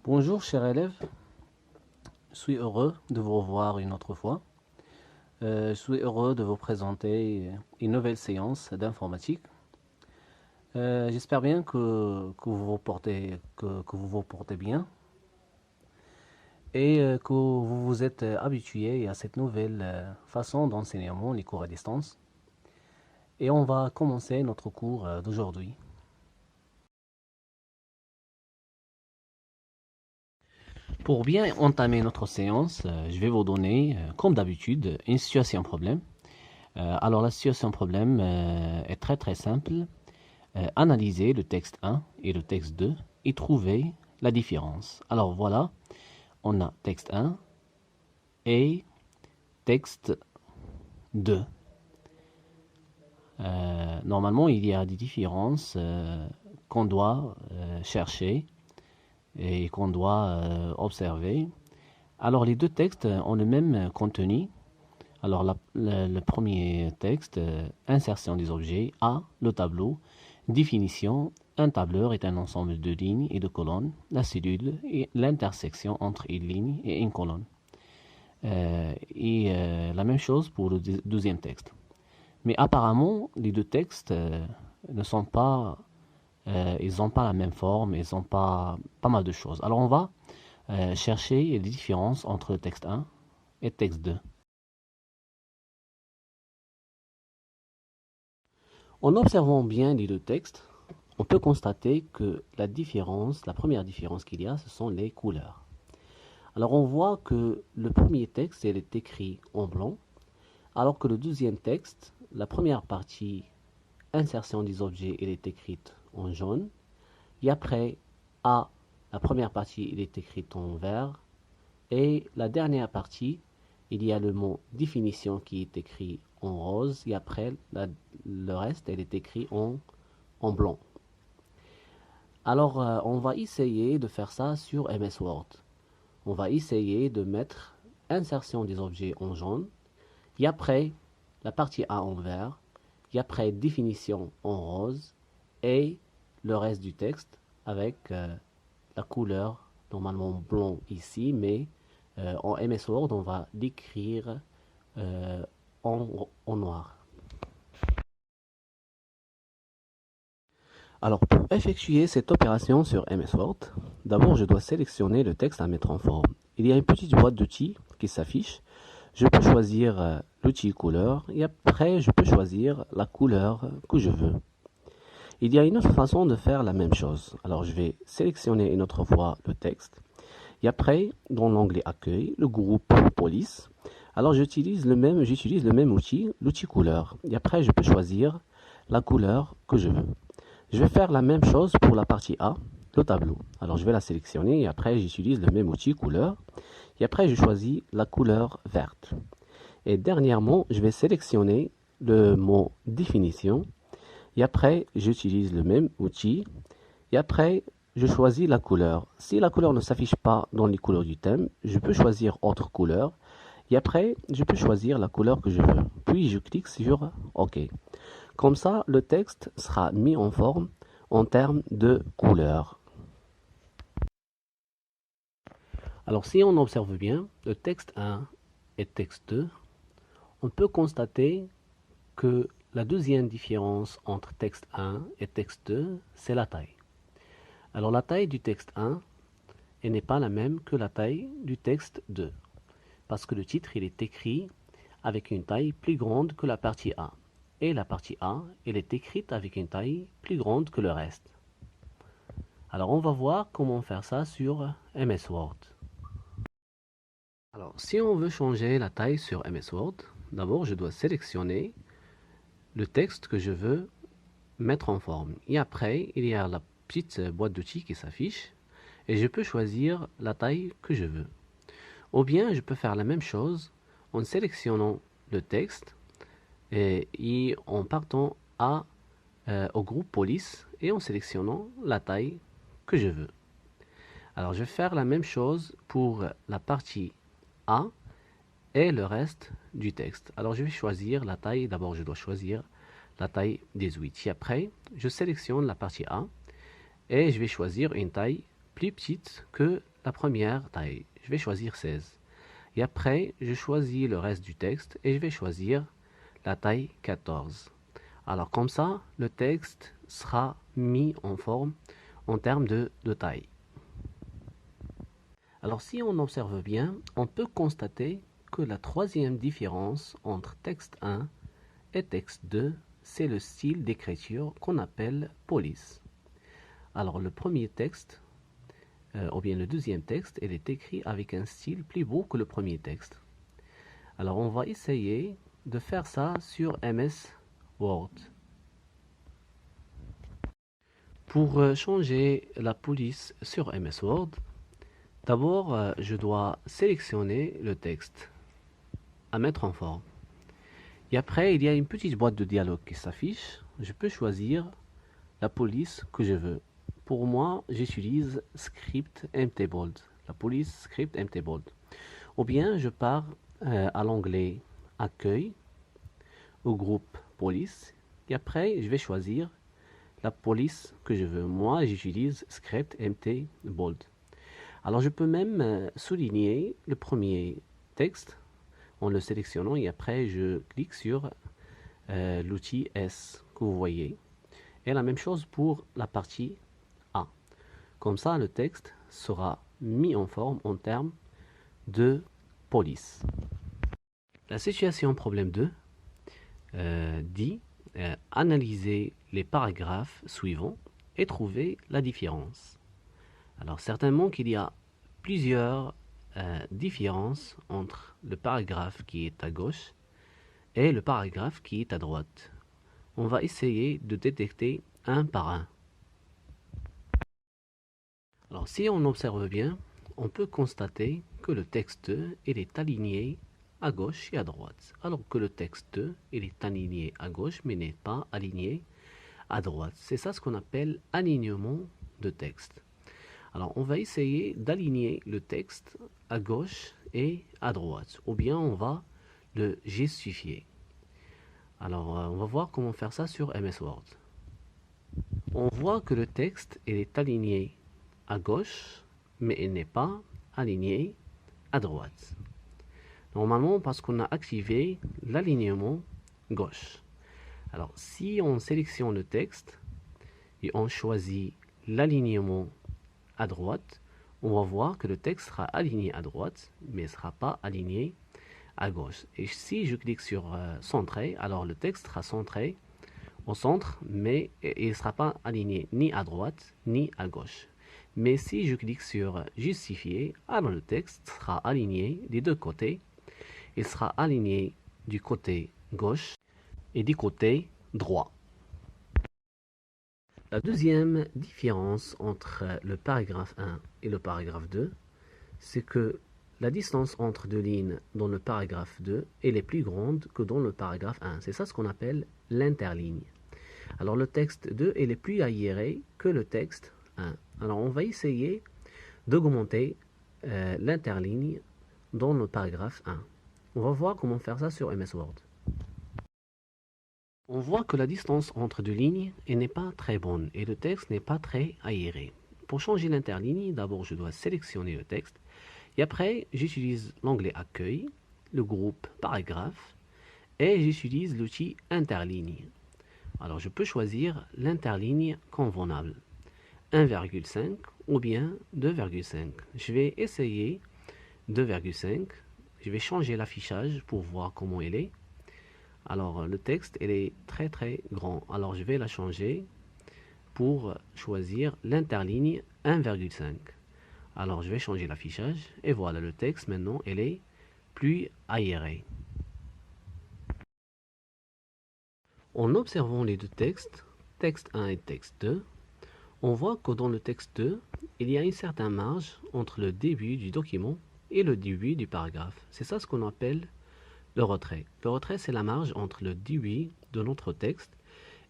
Bonjour chers élèves, je suis heureux de vous revoir une autre fois. Je suis heureux de vous présenter une nouvelle séance d'informatique. J'espère bien que vous vous portez bien et que vous vous êtes habitué à cette nouvelle façon d'enseignement, les cours à distance. Et on va commencer notre cours d'aujourd'hui. Pour bien entamer notre séance, je vais vous donner, comme d'habitude, une situation problème. Alors la situation problème est très simple. Analyser le texte 1 et le texte 2 et trouver la différence. Alors voilà, on a texte 1 et texte 2. Normalement, il y a des différences qu'on doit chercher et qu'on doit observer. Alors les deux textes ont le même contenu. Alors le premier texte, insertion des objets, A, le tableau, définition, un tableur est un ensemble de lignes et de colonnes, la cellule est l'intersection entre une ligne et une colonne. La même chose pour le deuxième texte. Mais apparemment, les deux textes ne sont pas, ils n'ont pas la même forme, ils n'ont pas mal de choses. Alors on va chercher les différences entre le texte 1 et le texte 2. En observant bien les deux textes, on peut constater que la première différence qu'il y a, ce sont les couleurs. Alors on voit que le premier texte, il est écrit en blanc, alors que le deuxième texte, la première partie, insertion des objets, elle est écrite en jaune, et après, A, la première partie, elle est écrite en vert, et la dernière partie, il y a le mot définition qui est écrit en rose, et après, le reste, elle est écrit en blanc. Alors, on va essayer de faire ça sur MS Word. On va essayer de mettre insertion des objets en jaune, et après, la partie A en vert, et après, définition en rose, et le reste du texte avec la couleur, normalement blanc ici, mais en MS Word, on va l'écrire en noir. Alors, pour effectuer cette opération sur MS Word, d'abord je dois sélectionner le texte à mettre en forme. Il y a une petite boîte d'outils qui s'affiche. Je peux choisir l'outil couleur et après je peux choisir la couleur que je veux. Il y a une autre façon de faire la même chose. Alors je vais sélectionner une autre fois le texte et après dans l'onglet accueil, le groupe police. Alors j'utilise le même outil, l'outil couleur et après je peux choisir la couleur que je veux. Je vais faire la même chose pour la partie A, le tableau. Alors je vais la sélectionner et après j'utilise le même outil couleur. Et après je choisis la couleur verte. Et dernièrement, je vais sélectionner le mot définition. Et après j'utilise le même outil. Et après je choisis la couleur. Si la couleur ne s'affiche pas dans les couleurs du thème, je peux choisir autre couleur. Et après je peux choisir la couleur que je veux. Puis je clique sur OK. Comme ça, le texte sera mis en forme en termes de couleur. Alors si on observe bien le texte 1 et le texte 2, on peut constater que la deuxième différence entre texte 1 et texte 2, c'est la taille. Alors la taille du texte 1 n'est pas la même que la taille du texte 2, parce que le titre il est écrit avec une taille plus grande que la partie A. Et la partie A, elle est écrite avec une taille plus grande que le reste. Alors on va voir comment faire ça sur MS Word. Alors si on veut changer la taille sur MS Word, d'abord je dois sélectionner le texte que je veux mettre en forme. Et après, il y a la petite boîte d'outils qui s'affiche et je peux choisir la taille que je veux. Ou bien je peux faire la même chose en sélectionnant le texte et en partant au groupe police et en sélectionnant la taille que je veux. Alors je vais faire la même chose pour la partie A et le reste du texte. Alors je vais choisir la taille, d'abord je dois choisir la taille 18. Et après, je sélectionne la partie A et je vais choisir une taille plus petite que la première taille. Je vais choisir 16. Et après, je choisis le reste du texte et je vais choisir la taille 14. Alors comme ça, le texte sera mis en forme en termes de taille. Alors si on observe bien, on peut constater que la troisième différence entre texte 1 et texte 2, c'est le style d'écriture qu'on appelle police. Alors le premier texte, ou bien le deuxième texte, il est écrit avec un style plus beau que le premier texte. Alors on va essayer de faire ça sur MS Word. Pour changer la police sur MS Word, d'abord je dois sélectionner le texte à mettre en forme. Et après, il y a une petite boîte de dialogue qui s'affiche. Je peux choisir la police que je veux. Pour moi, j'utilise Script Empty Bold, la police Script Empty Bold. Ou bien je pars à l'onglet Accueil, au groupe Police, et après je vais choisir la police que je veux. Moi, j'utilise Script Empty Bold. Alors je peux même souligner le premier texte en le sélectionnant et après je clique sur l'outil S que vous voyez. Et la même chose pour la partie A. Comme ça, le texte sera mis en forme en termes de police. La situation problème 2 dit analyser les paragraphes suivants et trouver la différence. Alors certainement qu'il y a plusieurs différences entre le paragraphe qui est à gauche et le paragraphe qui est à droite. On va essayer de détecter un par un. Alors si on observe bien, on peut constater que le texte il est aligné à gauche et à droite, alors que le texte il est aligné à gauche mais n'est pas aligné à droite. C'est ça ce qu'on appelle alignement de texte. Alors on va essayer d'aligner le texte à gauche et à droite, ou bien on va le justifier. Alors on va voir comment faire ça sur MS Word. On voit que le texte il est aligné à gauche, mais il n'est pas aligné à droite. Normalement parce qu'on a activé l'alignement gauche. Alors si on sélectionne le texte et on choisit l'alignement à droite, on va voir que le texte sera aligné à droite, mais ne sera pas aligné à gauche. Et si je clique sur centrer, alors le texte sera centré au centre, mais il ne sera pas aligné ni à droite ni à gauche. Mais si je clique sur justifier, alors le texte sera aligné des deux côtés. Il sera aligné du côté gauche et du côté droit. La deuxième différence entre le paragraphe 1 et le paragraphe 2, c'est que la distance entre deux lignes dans le paragraphe 2 elle est plus grande que dans le paragraphe 1. C'est ça ce qu'on appelle l'interligne. Alors le texte 2 il est plus aéré que le texte 1. Alors on va essayer d'augmenter l'interligne dans le paragraphe 1. On va voir comment faire ça sur MS Word. On voit que la distance entre deux lignes n'est pas très bonne et le texte n'est pas très aéré. Pour changer l'interligne, d'abord je dois sélectionner le texte et après j'utilise l'onglet Accueil, le groupe Paragraphe et j'utilise l'outil Interligne. Alors je peux choisir l'interligne convenable, 1,5 ou bien 2,5. Je vais essayer 2,5. Je vais changer l'affichage pour voir comment il est. Alors le texte il est très très grand. Alors je vais la changer pour choisir l'interligne 1,5. Alors je vais changer l'affichage et voilà le texte maintenant il est plus aéré. En observant les deux textes, texte 1 et texte 2, on voit que dans le texte 2, il y a une certaine marge entre le début du document et le début du paragraphe. C'est ça ce qu'on appelle le retrait. Le retrait, c'est la marge entre le début de notre texte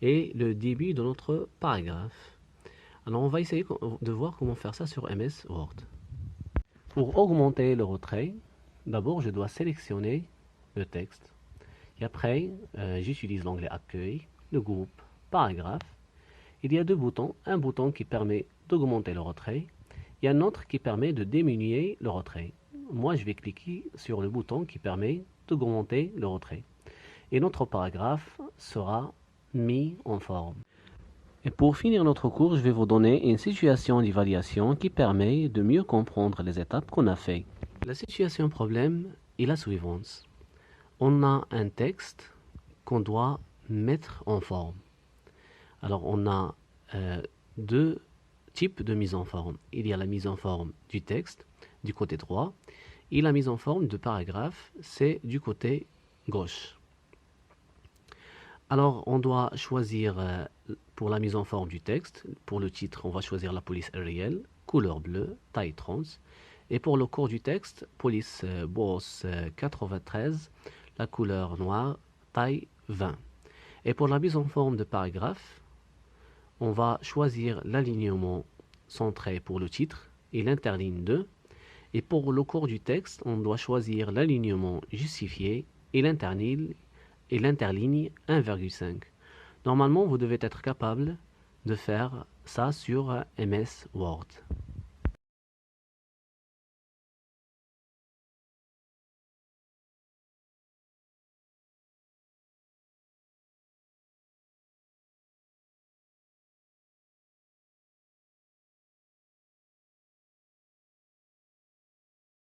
et le début de notre paragraphe. Alors, on va essayer de voir comment faire ça sur MS Word. Pour augmenter le retrait, d'abord, je dois sélectionner le texte. Et après, j'utilise l'onglet Accueil, le groupe Paragraphe. Il y a deux boutons. Un bouton qui permet d'augmenter le retrait Il y a un autre qui permet de diminuer le retrait. Moi, je vais cliquer sur le bouton qui permet d'augmenter le retrait. Et notre paragraphe sera mis en forme. Et pour finir notre cours, je vais vous donner une situation d'évaluation qui permet de mieux comprendre les étapes qu'on a fait. La situation problème est la suivante. On a un texte qu'on doit mettre en forme. Alors, on a deux types de mise en forme. Il y a la mise en forme du texte, du côté droit, et la mise en forme de paragraphe, c'est du côté gauche. Alors, on doit choisir pour la mise en forme du texte, pour le titre, on va choisir la police aérienne, couleur bleue, taille 30. Et pour le corps du texte, police boss 93, la couleur noire, taille 20. Et pour la mise en forme de paragraphe, on va choisir l'alignement centré pour le titre et l'interligne 2. Et pour le corps du texte, on doit choisir l'alignement justifié et l'interligne 1,5. Normalement, vous devez être capable de faire ça sur MS Word.